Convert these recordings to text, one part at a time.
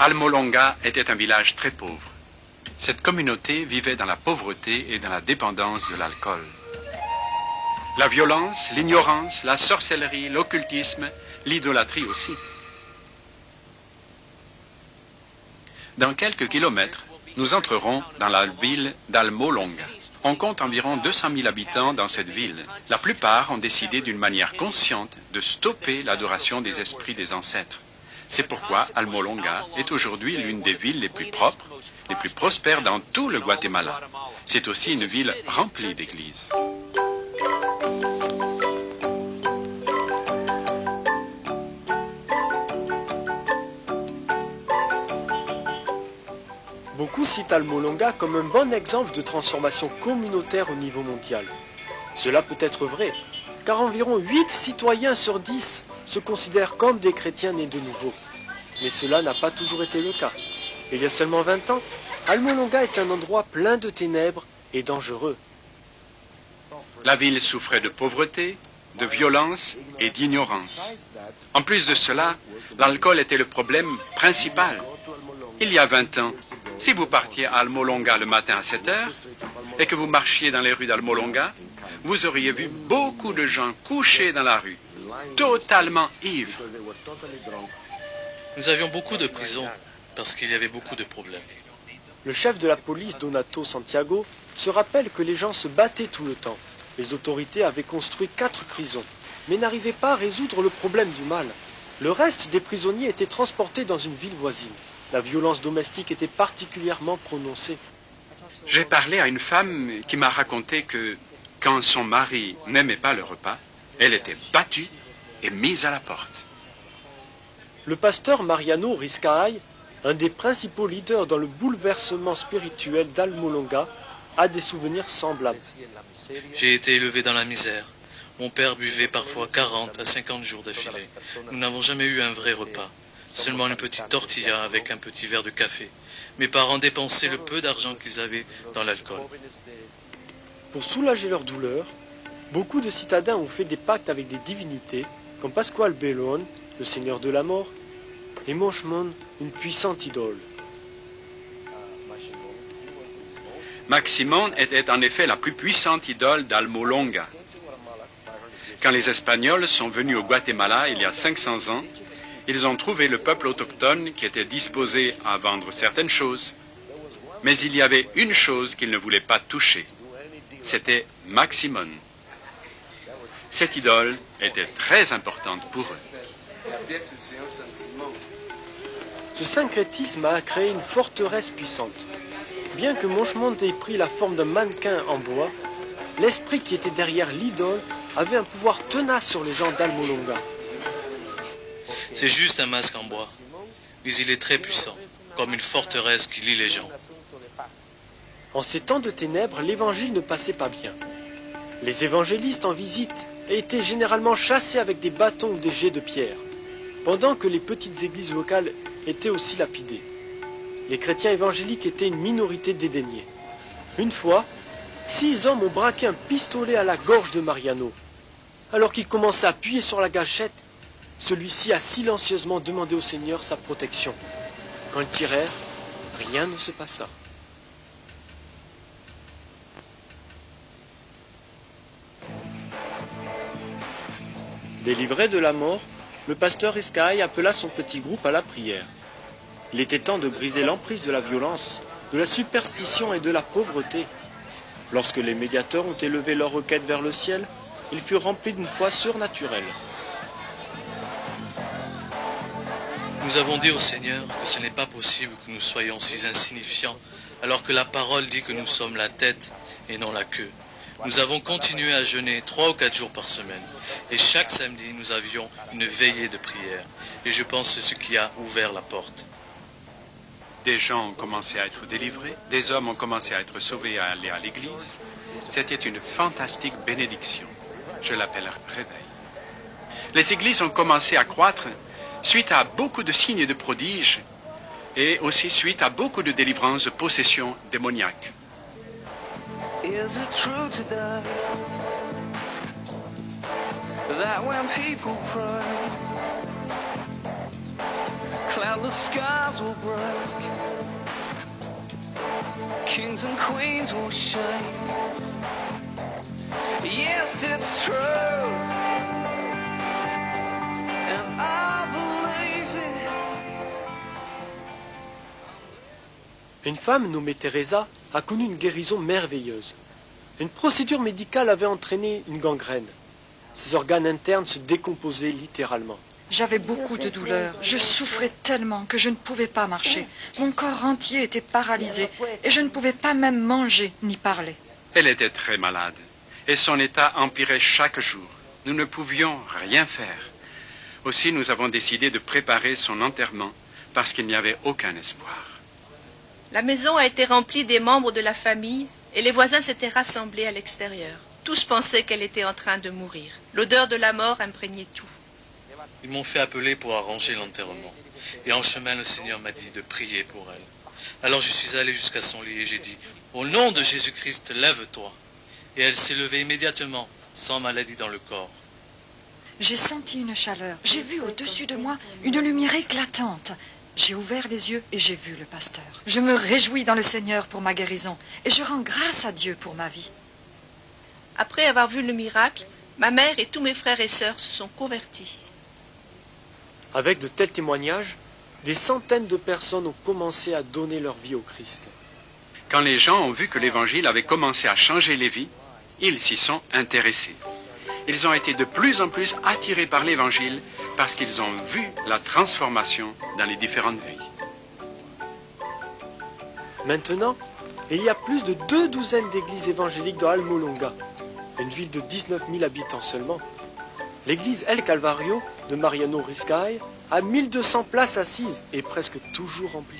Almolonga était un village très pauvre. Cette communauté vivait dans la pauvreté et dans la dépendance de l'alcool. La violence, l'ignorance, la sorcellerie, l'occultisme, l'idolâtrie aussi. Dans quelques kilomètres, nous entrerons dans la ville d'Almolonga. On compte environ 200 000 habitants dans cette ville. La plupart ont décidé d'une manière consciente de stopper l'adoration des esprits des ancêtres. C'est pourquoi Almolonga est aujourd'hui l'une des villes les plus propres, les plus prospères dans tout le Guatemala. C'est aussi une ville remplie d'églises. Beaucoup citent Almolonga comme un bon exemple de transformation communautaire au niveau mondial. Cela peut être vrai, car environ 8 citoyens sur 10 se considèrent comme des chrétiens nés de nouveau. Mais cela n'a pas toujours été le cas. Il y a seulement 20 ans, Almolonga est un endroit plein de ténèbres et dangereux. La ville souffrait de pauvreté, de violence et d'ignorance. En plus de cela, l'alcool était le problème principal. Il y a 20 ans, si vous partiez à Almolonga le matin à 7 heures et que vous marchiez dans les rues d'Almolonga, vous auriez vu beaucoup de gens couchés dans la rue, totalement ivres. Nous avions beaucoup de prisons parce qu'il y avait beaucoup de problèmes. Le chef de la police, Donato Santiago, se rappelle que les gens se battaient tout le temps. Les autorités avaient construit 4 prisons, mais n'arrivaient pas à résoudre le problème du mal. Le reste des prisonniers étaient transportés dans une ville voisine. La violence domestique était particulièrement prononcée. J'ai parlé à une femme qui m'a raconté que quand son mari n'aimait pas le repas, elle était battue et mise à la porte. Le pasteur Mariano Riscaay, un des principaux leaders dans le bouleversement spirituel d'Almolonga, a des souvenirs semblables. J'ai été élevé dans la misère. Mon père buvait parfois 40 à 50 jours d'affilée. Nous n'avons jamais eu un vrai repas. Seulement une petite tortilla avec un petit verre de café. Mes parents dépensaient le peu d'argent qu'ils avaient dans l'alcool. Pour soulager leur douleur, beaucoup de citadins ont fait des pactes avec des divinités, comme Pascual Belón, le seigneur de la mort, et Moshmon, une puissante idole. Maximón était en effet la plus puissante idole d'Almolonga. Quand les Espagnols sont venus au Guatemala il y a 500 ans, ils ont trouvé le peuple autochtone qui était disposé à vendre certaines choses. Mais il y avait une chose qu'ils ne voulaient pas toucher. C'était Maximón. Cette idole était très importante pour eux. Ce syncrétisme a créé une forteresse puissante. Bien que Moshmon ait pris la forme d'un mannequin en bois, l'esprit qui était derrière l'idole avait un pouvoir tenace sur les gens d'Almolonga. C'est juste un masque en bois, mais il est très puissant, comme une forteresse qui lie les gens. En ces temps de ténèbres, l'évangile ne passait pas bien. Les évangélistes en visite étaient généralement chassés avec des bâtons ou des jets de pierre, pendant que les petites églises locales étaient aussi lapidées. Les chrétiens évangéliques étaient une minorité dédaignée. Une fois, 6 hommes ont braqué un pistolet à la gorge de Mariano. Alors qu'il commençait à appuyer sur la gâchette, celui-ci a silencieusement demandé au Seigneur sa protection. Quand ils tirèrent, rien ne se passa. Délivré de la mort, le pasteur Riscaay appela son petit groupe à la prière. Il était temps de briser l'emprise de la violence, de la superstition et de la pauvreté. Lorsque les médiateurs ont élevé leur requête vers le ciel, ils furent remplis d'une foi surnaturelle. Nous avons dit au Seigneur que ce n'est pas possible que nous soyons si insignifiants, alors que la parole dit que nous sommes la tête et non la queue. Nous avons continué à jeûner 3 ou 4 jours par semaine. Et chaque samedi, nous avions une veillée de prière. Et je pense que c'est ce qui a ouvert la porte. Des gens ont commencé à être délivrés, des hommes ont commencé à être sauvés et à aller à l'église. C'était une fantastique bénédiction. Je l'appelle réveil. Les églises ont commencé à croître suite à beaucoup de signes et de prodiges et aussi suite à beaucoup de délivrances de possessions démoniaques. Is it true today that when people pray, cloudless the skies will break, kings and queens will shake. Yes, it's true, and I believe it. Une femme nommée Teresa a connu une guérison merveilleuse. Une procédure médicale avait entraîné une gangrène. Ses organes internes se décomposaient littéralement. J'avais beaucoup de douleurs. Je souffrais tellement que je ne pouvais pas marcher. Mon corps entier était paralysé et je ne pouvais pas même manger ni parler. Elle était très malade et son état empirait chaque jour. Nous ne pouvions rien faire. Aussi, nous avons décidé de préparer son enterrement parce qu'il n'y avait aucun espoir. La maison a été remplie des membres de la famille et les voisins s'étaient rassemblés à l'extérieur. Tous pensaient qu'elle était en train de mourir. L'odeur de la mort imprégnait tout. Ils m'ont fait appeler pour arranger l'enterrement. Et en chemin, le Seigneur m'a dit de prier pour elle. Alors je suis allé jusqu'à son lit et j'ai dit, « Au nom de Jésus-Christ, lève-toi. » Et elle s'est levée immédiatement, sans maladie dans le corps. J'ai senti une chaleur. J'ai vu au-dessus de moi une lumière éclatante. J'ai ouvert les yeux et j'ai vu le pasteur. Je me réjouis dans le Seigneur pour ma guérison et je rends grâce à Dieu pour ma vie. Après avoir vu le miracle, ma mère et tous mes frères et sœurs se sont convertis. Avec de tels témoignages, des centaines de personnes ont commencé à donner leur vie au Christ. Quand les gens ont vu que l'Évangile avait commencé à changer les vies, ils s'y sont intéressés. Ils ont été de plus en plus attirés par l'Évangile parce qu'ils ont vu la transformation dans les différentes vies. Maintenant, il y a plus de 2 douzaines d'églises évangéliques dans Almolonga, une ville de 19 000 habitants seulement. L'église El Calvario de Mariano Riscay a 1200 places assises et presque toujours remplies.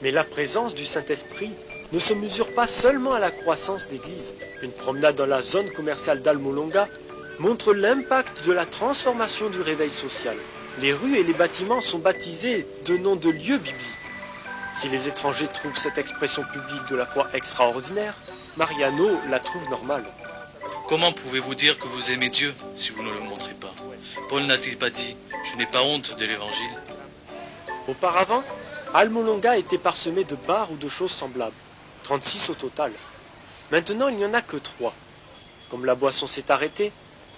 Mais la présence du Saint-Esprit ne se mesure pas seulement à la croissance d'églises. Une promenade dans la zone commerciale d'Almolonga montre l'impact de la transformation du réveil social. Les rues et les bâtiments sont baptisés de noms de lieux bibliques. Si les étrangers trouvent cette expression publique de la foi extraordinaire, Mariano la trouve normale. Comment pouvez-vous dire que vous aimez Dieu si vous ne le montrez pas? Paul n'a-t-il pas dit, je n'ai pas honte de l'Évangile? Auparavant, Almolonga était parsemé de bars ou de choses semblables, 36 au total. Maintenant, il n'y en a que 3. Comme la boisson s'est arrêtée,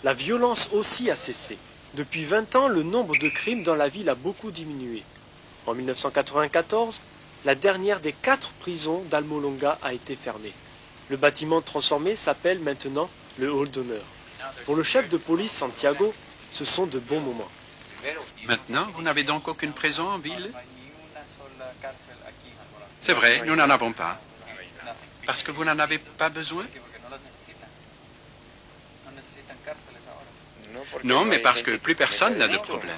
la violence aussi a cessé. Depuis 20 ans, le nombre de crimes dans la ville a beaucoup diminué. En 1994, la dernière des 4 prisons d'Almolonga a été fermée. Le bâtiment transformé s'appelle maintenant le Hall d'honneur. Pour le chef de police Santiago, ce sont de bons moments. Maintenant, vous n'avez donc aucune prison en ville? C'est vrai, nous n'en avons pas. Parce que vous n'en avez pas besoin? Non, mais parce que plus personne n'a de problème.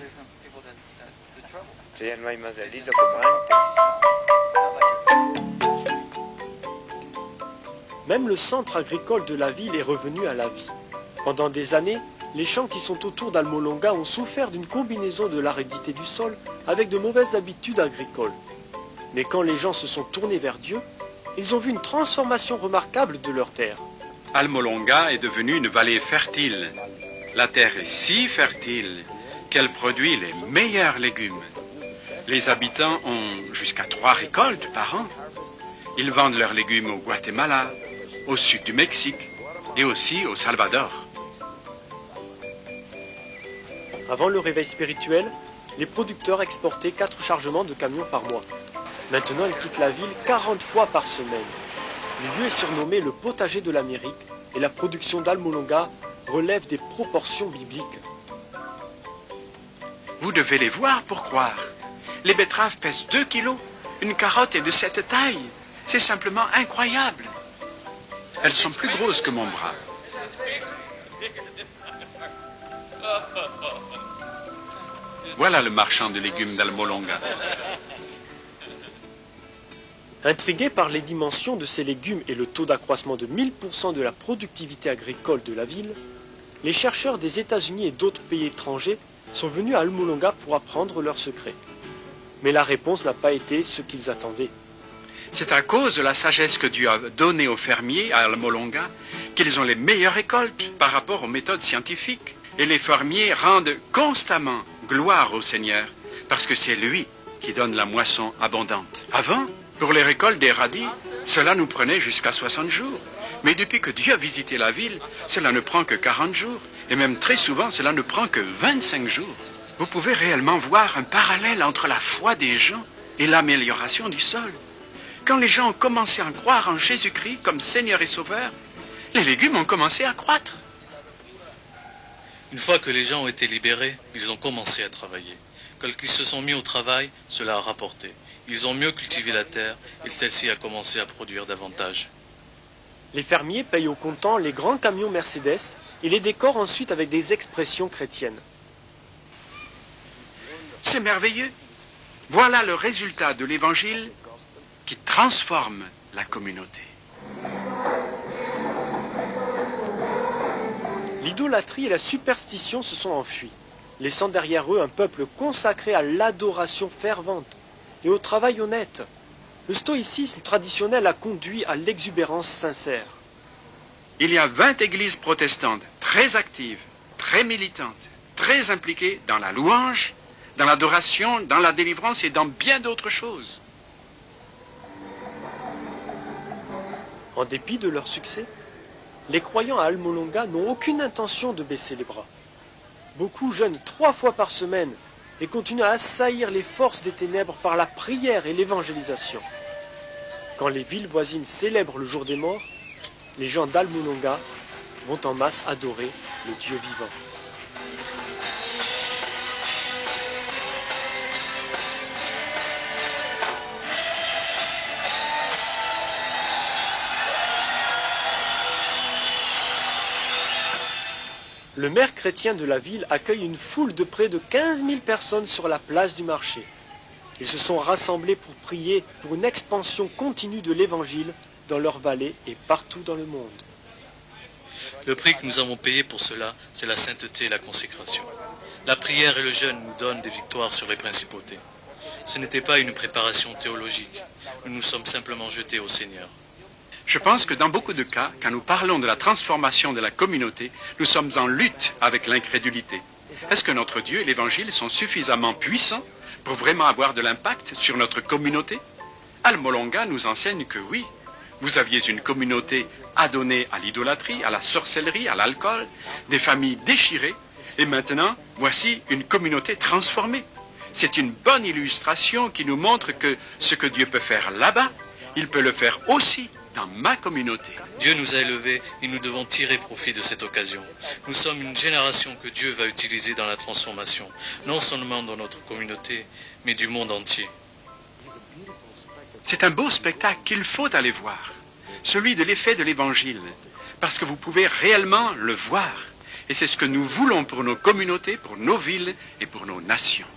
Même le centre agricole de la ville est revenu à la vie. Pendant des années, les champs qui sont autour d'Almolonga ont souffert d'une combinaison de l'aridité du sol avec de mauvaises habitudes agricoles. Mais quand les gens se sont tournés vers Dieu, ils ont vu une transformation remarquable de leurs terres. Almolonga est devenue une vallée fertile. La terre est si fertile qu'elle produit les meilleurs légumes. Les habitants ont jusqu'à 3 récoltes par an. Ils vendent leurs légumes au Guatemala, au sud du Mexique et aussi au Salvador. Avant le réveil spirituel, les producteurs exportaient 4 chargements de camions par mois. Maintenant, ils quittent la ville 40 fois par semaine. Le lieu est surnommé le potager de l'Amérique et la production d'Almolonga relève des proportions bibliques. Vous devez les voir pour croire. Les betteraves pèsent 2 kilos. Une carotte est de cette taille. C'est simplement incroyable. Elles sont plus grosses que mon bras. Voilà le marchand de légumes d'Almolonga. Intrigués par les dimensions de ces légumes et le taux d'accroissement de 1000% de la productivité agricole de la ville, les chercheurs des États-Unis et d'autres pays étrangers sont venus à Almolonga pour apprendre leurs secrets. Mais la réponse n'a pas été ce qu'ils attendaient. C'est à cause de la sagesse que Dieu a donnée aux fermiers à Almolonga qu'ils ont les meilleures récoltes par rapport aux méthodes scientifiques. Et les fermiers rendent constamment gloire au Seigneur, parce que c'est lui qui donne la moisson abondante. Avant, pour les récoltes des radis, cela nous prenait jusqu'à 60 jours. Mais depuis que Dieu a visité la ville, cela ne prend que 40 jours. Et même très souvent, cela ne prend que 25 jours. Vous pouvez réellement voir un parallèle entre la foi des gens et l'amélioration du sol. Quand les gens ont commencé à croire en Jésus-Christ comme Seigneur et Sauveur, les légumes ont commencé à croître. Une fois que les gens ont été libérés, ils ont commencé à travailler. Quand ils se sont mis au travail, cela a rapporté. Ils ont mieux cultivé la terre et celle-ci a commencé à produire davantage. Les fermiers payent au comptant les grands camions Mercedes et les décorent ensuite avec des expressions chrétiennes. C'est merveilleux. Voilà le résultat de l'Évangile qui transforme la communauté. L'idolâtrie et la superstition se sont enfuis, laissant derrière eux un peuple consacré à l'adoration fervente et au travail honnête. Le stoïcisme traditionnel a conduit à l'exubérance sincère. Il y a 20 églises protestantes très actives, très militantes, très impliquées dans la louange, dans l'adoration, dans la délivrance et dans bien d'autres choses. En dépit de leur succès, les croyants à Almolonga n'ont aucune intention de baisser les bras. Beaucoup jeûnent 3 fois par semaine et continuent à assaillir les forces des ténèbres par la prière et l'évangélisation. Quand les villes voisines célèbrent le jour des morts, les gens d'Almolonga vont en masse adorer le Dieu vivant. Le maire chrétien de la ville accueille une foule de près de 15 000 personnes sur la place du marché. Ils se sont rassemblés pour prier pour une expansion continue de l'Évangile dans leur vallée et partout dans le monde. Le prix que nous avons payé pour cela, c'est la sainteté et la consécration. La prière et le jeûne nous donnent des victoires sur les principautés. Ce n'était pas une préparation théologique. Nous nous sommes simplement jetés au Seigneur. Je pense que dans beaucoup de cas, quand nous parlons de la transformation de la communauté, nous sommes en lutte avec l'incrédulité. Est-ce que notre Dieu et l'Évangile sont suffisamment puissants pour vraiment avoir de l'impact sur notre communauté? Almolonga nous enseigne que oui, vous aviez une communauté adonnée à l'idolâtrie, à la sorcellerie, à l'alcool, des familles déchirées, et maintenant, voici une communauté transformée. C'est une bonne illustration qui nous montre que ce que Dieu peut faire là-bas, il peut le faire aussi dans ma communauté. Dieu nous a élevés et nous devons tirer profit de cette occasion. Nous sommes une génération que Dieu va utiliser dans la transformation, non seulement dans notre communauté, mais du monde entier. C'est un beau spectacle qu'il faut aller voir, celui de l'effet de l'Évangile, parce que vous pouvez réellement le voir. Et c'est ce que nous voulons pour nos communautés, pour nos villes et pour nos nations.